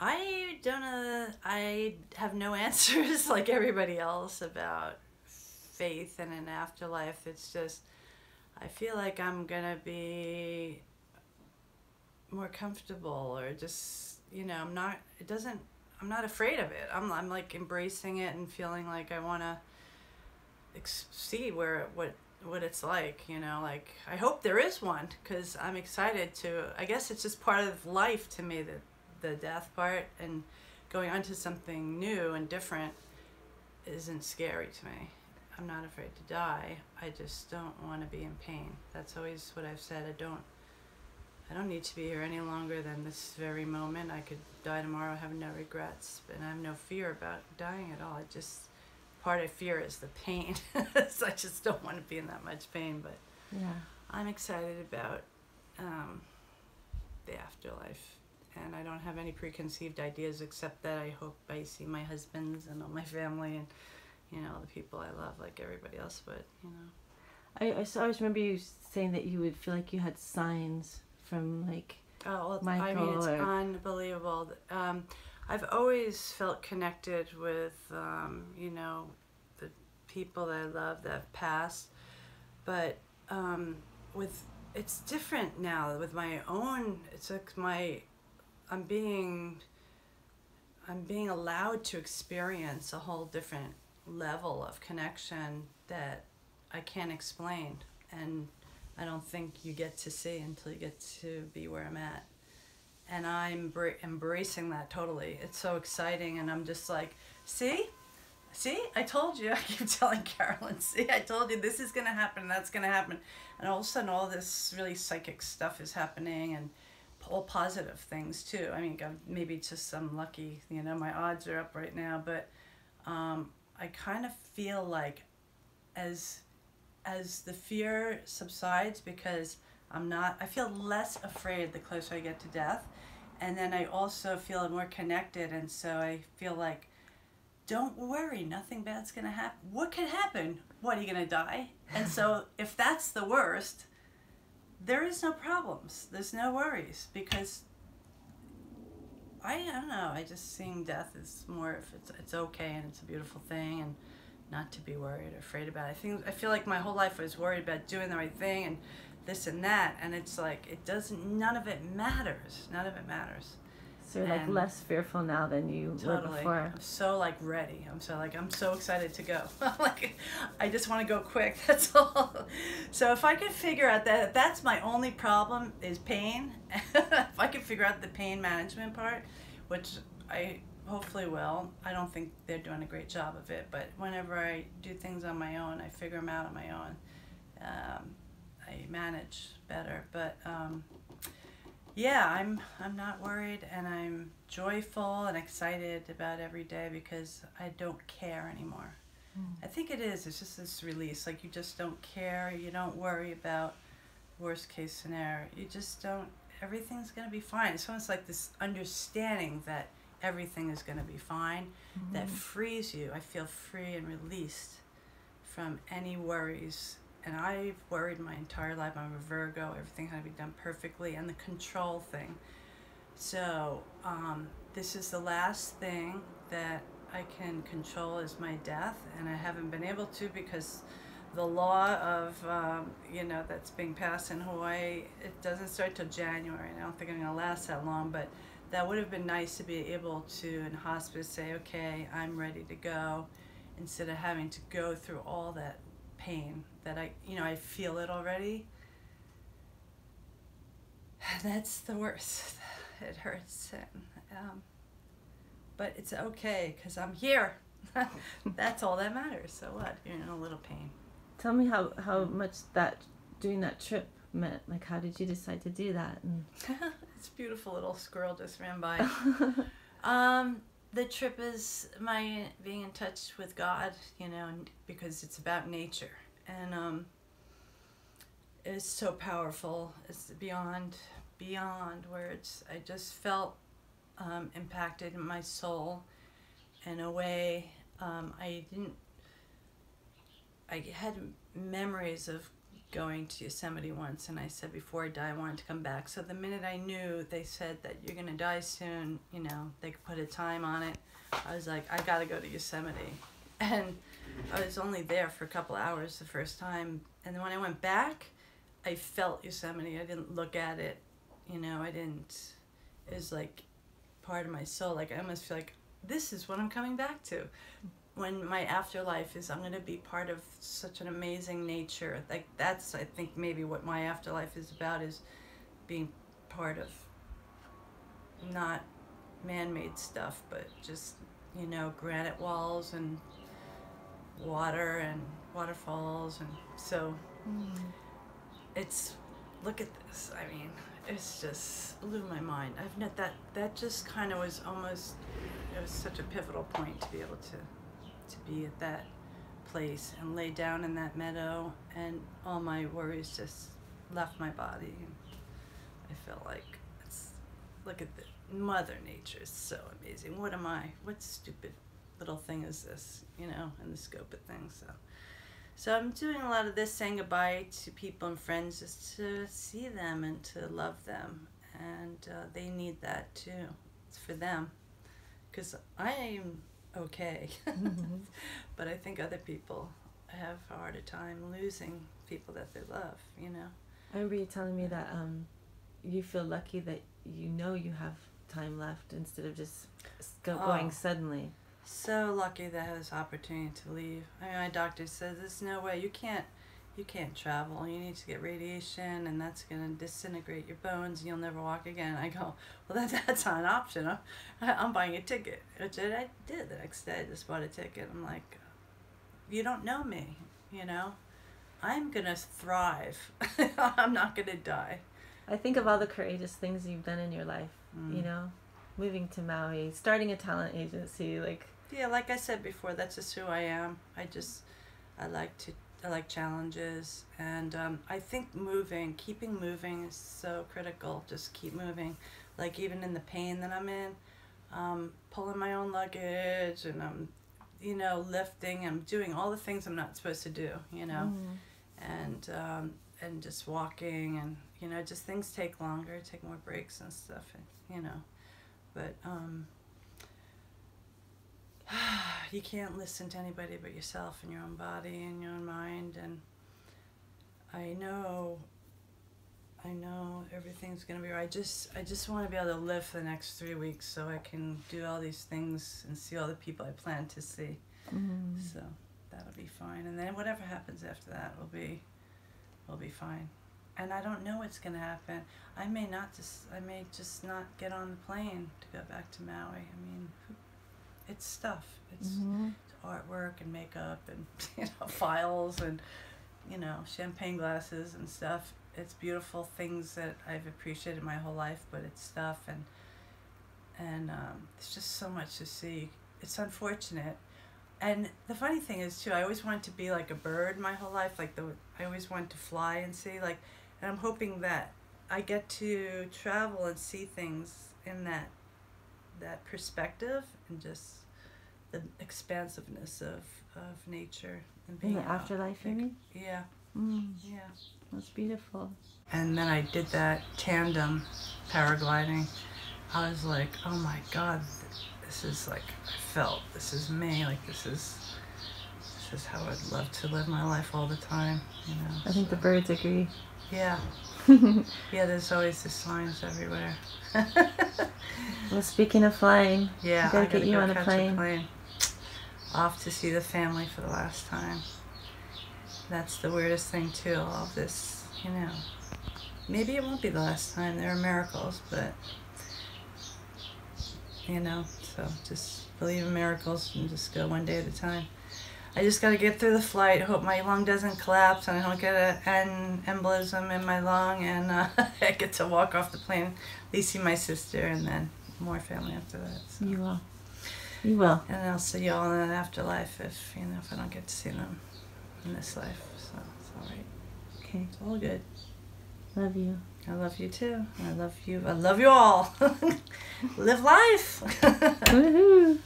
I don't know. I have no answers like everybody else about faith and an afterlife. It's just, I feel like I'm gonna be more comfortable, or just, I'm not, it doesn't, I'm not afraid of it. I'm like embracing it and feeling like I want to see what it's like, like I hope there is one, because I'm excited to, I guess it's just part of life to me, that the death part, and going on to something new and different isn't scary to me. I'm not afraid to die. I just don't want to be in pain. That's always what I've said. I don't need to be here any longer than this very moment. I could die tomorrow, have no regrets, and I have no fear about dying at all. Part of fear is the pain. So I just don't want to be in that much pain, but Yeah. I'm excited about the afterlife. And I don't have any preconceived ideas, except that I hope I see my husbands and all my family and, the people I love like everybody else, but, I always remember you saying that you would feel like you had signs from, like, Oh, well, Michael, I mean, it's or... unbelievable. I've always felt connected with, the people that I love that have passed, but it's different now with my own. It's like I'm being allowed to experience a whole different level of connection that I can't explain, and I don't think you get to see until you get to be where I'm at. And I'm embracing that totally. It's so exciting, and I'm just like, see, I told you. I keep telling Carolyn, see, I told you this is going to happen, that's going to happen. And all of a sudden, all this really psychic stuff is happening, and all positive things too. I mean, maybe just some lucky, my odds are up right now, but I kind of feel like as the fear subsides, because I feel less afraid the closer I get to death. And then I also feel more connected, and so I feel like, don't worry, nothing bad's gonna happen. What could happen? What, are you gonna die? And so if that's the worst, there is no problems. There's no worries, because I don't know, I just seeing death is more, if it's okay and it's a beautiful thing, and not to be worried or afraid about it. I feel like my whole life I was worried about doing the right thing and this and that, and it's like none of it matters. None of it matters. So you're like less fearful now than you were before. I'm so like ready. I'm so excited to go. Like, I just want to go quick. That's all. So if I could figure out that's my only problem is pain. If I could figure out the pain management part, which I hopefully will. I don't think they're doing a great job of it, but whenever I do things on my own, I figure them out on my own. I manage better, but yeah, I'm not worried, and I'm joyful and excited about every day, because I don't care anymore. I think it's just this release, like you just don't care, you don't worry about worst case scenario, you just don't, everything's gonna be fine. It's almost like this understanding that everything is gonna be fine, that frees you. I feel free and released from any worries. And I've worried my entire life. I'm a Virgo. Everything had to be done perfectly, and the control thing. So this is the last thing that I can control, is my death, and I haven't been able to, because the law of that's being passed in Hawaii, it doesn't start till January. And I don't think I'm gonna last that long, but that would have been nice to be able to, in hospice, say, okay, I'm ready to go, instead of having to go through all that pain that I feel it already. That's the worst. It hurts, but it's okay, because I'm here. That's all that matters. So what? You're in a little pain. Tell me how much doing that trip meant. Like, how did you decide to do that? And... This beautiful little squirrel just ran by. The trip is my being in touch with God, because it's about nature. And it's so powerful. It's beyond words. I just felt impacted in my soul in a way. I had memories of going to Yosemite once, and I said before I die I wanted to come back. So the minute I knew they said that you're gonna die soon, you know, they could put a time on it, I was like, I gotta go to Yosemite. And I was only there for a couple hours the first time, and then when I went back, I felt Yosemite. I didn't look at it, you know, I didn't, it was like part of my soul. Like I almost feel like this is what I'm coming back to. When my afterlife is, I'm going to be part of such an amazing nature. Like that's, I think, maybe what my afterlife is about, is being part of not man-made stuff, but just, you know, granite walls and water and waterfalls. And so it's, look at this. I mean, it's just blew my mind. I've not that just kind of was almost, it was such a pivotal point to be able to be at that place and lay down in that meadow, and all my worries just left my body. And I felt like, look at the Mother Nature is so amazing. What am I? What stupid little thing is this, you know, in the scope of things. So I'm doing a lot of this, saying goodbye to people and friends, just to see them and to love them, and they need that too. It's for them, because I am okay. But I think other people have a harder time losing people that they love, you know. I remember you telling me that you feel lucky that you know you have time left instead of just going suddenly. So lucky that I had this opportunity to leave. I mean, my doctor says there's no way, you can't travel. You need to get radiation, and that's going to disintegrate your bones, and you'll never walk again. I go, well, that's not an option. I'm buying a ticket, which I did the next day. I just bought a ticket. I'm like, you don't know me, you know? I'm going to thrive. I'm not going to die. I think of all the courageous things you've done in your life, you know? Moving to Maui, starting a talent agency, like... Yeah, like I said before, that's just who I am. I like challenges, and I think keeping moving is so critical. Just keep moving. Like even in the pain that I'm in, pulling my own luggage, and I'm, you know, lifting, I'm doing all the things I'm not supposed to do, you know, and just walking, and, you know, just things take longer, take more breaks and stuff, and, you know, but you can't listen to anybody but yourself and your own body and your own mind. And I know everything's gonna be right. I just want to be able to live for the next 3 weeks so I can do all these things and see all the people I plan to see. So that'll be fine. And then whatever happens after that will be fine. And I don't know what's gonna happen. I may just not get on the plane to go back to Maui. I mean, it's stuff. It's artwork and makeup and, you know, files and, you know, champagne glasses and stuff. It's beautiful things that I've appreciated my whole life, but it's stuff, and there's just so much to see. It's unfortunate. And the funny thing is too, I always wanted to be like a bird my whole life. Like I always wanted to fly and see, like, and I'm hoping that I get to travel and see things in that perspective, and just the expansiveness of nature and being in the afterlife, you mean? Yeah. Yeah. That's beautiful. And then I did that tandem paragliding. I was like, oh my God, this is like, I felt, this is me, like this is how I'd love to live my life all the time, you know. I think the birds agree. Yeah. Yeah, there's always the signs everywhere. Well, speaking of flying, yeah, I gotta get you on a plane. Off to see the family for the last time. That's the weirdest thing too, all of this, you know. Maybe it won't be the last time. There are miracles, but, you know, so just believe in miracles and just go one day at a time. I just got to get through the flight, hope my lung doesn't collapse and I don't get an embolism in my lung, and I get to walk off the plane, at least see my sister, and then more family after that. So. You will. You will. And I'll see you all in the afterlife if I don't get to see them in this life. So it's all right. Okay. It's all good. Love you. I love you too. I love you. I love you all. Live life. Woohoo.